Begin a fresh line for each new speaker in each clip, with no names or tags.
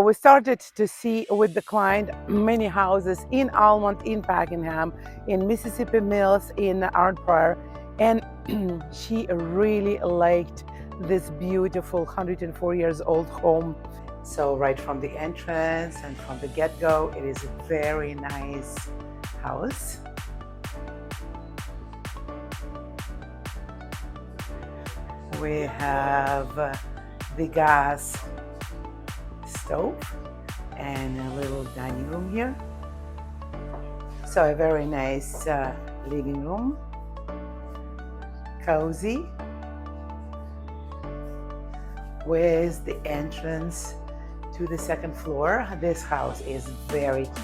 We started to see with the client many houses in Almond, in Pakenham, in Mississippi Mills, in Arnprior, and she really liked this beautiful 104 years old home. So right from the entrance and from the get-go, it is a very nice house. We have the gas stove and a little dining room here. So a very nice living room, cozy, with the entrance to the second floor. This house is very cute.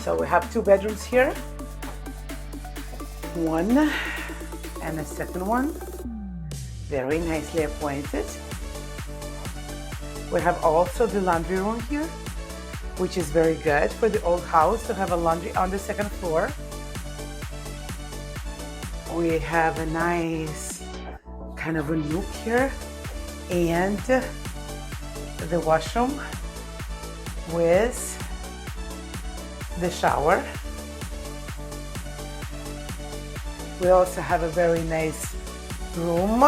So we have 2 bedrooms here, one and a second one, very nicely appointed. We have also the laundry room here, which is very good for the old house to have a laundry on the second floor. We have a nice kind of a nook here and the washroom with the shower. We also have a very nice room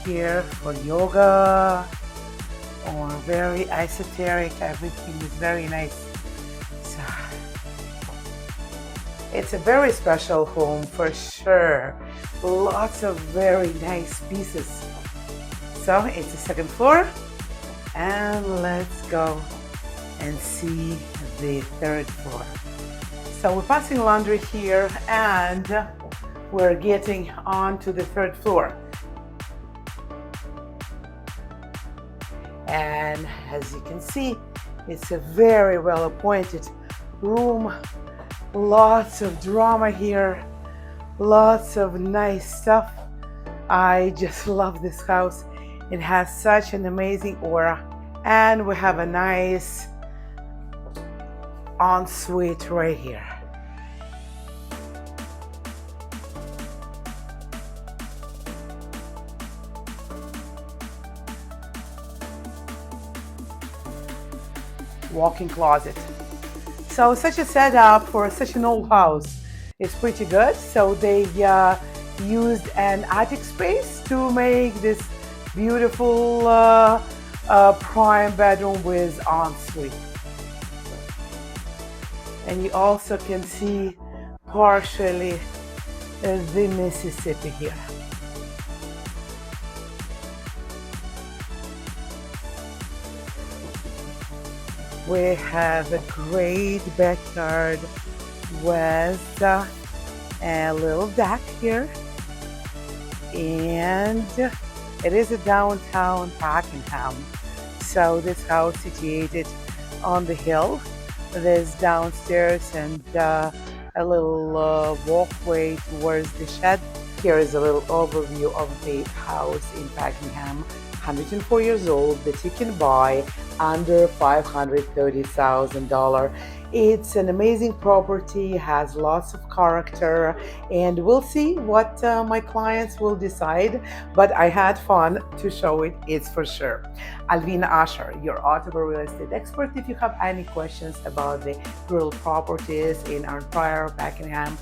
here for yoga or very esoteric. Everything is very nice. So it's a very special home for sure. Lots of very nice pieces. So it's the second floor, and let's go and see the third floor. So we're passing laundry here and we're getting on to the third floor. And as you can see, it's a very well appointed room. Lots of drama here, lots of nice stuff. I just love this house. It has such an amazing aura. And we have a nice ensuite right here. Walk-in closet. So such a setup for such an old house is pretty good. So they used an attic space to make this beautiful prime bedroom with ensuite. And you also can see partially the Mississippi here. We have a great backyard with a little deck here, and it is a downtown Pakenham. So this house situated on the hill. There's downstairs and a little walkway towards the shed. Here is a little overview of the house in Pakenham, 104 years old, that you can buy under $530,000. It's an amazing property, has lots of character, and we'll see what my clients will decide, but I had fun to show it, it's for sure. Alvina Usher, your Ottawa real estate expert. If you have any questions about the rural properties in Arnprior, Pakenham,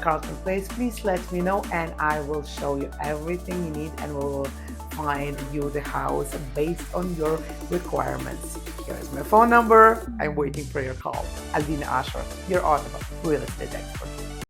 Carlton Place, please let me know and I will show you everything you need and we will find you the house based on your requirements. Here's my phone number. I'm waiting for your call. Alvina Usher, your Ottawa real estate expert.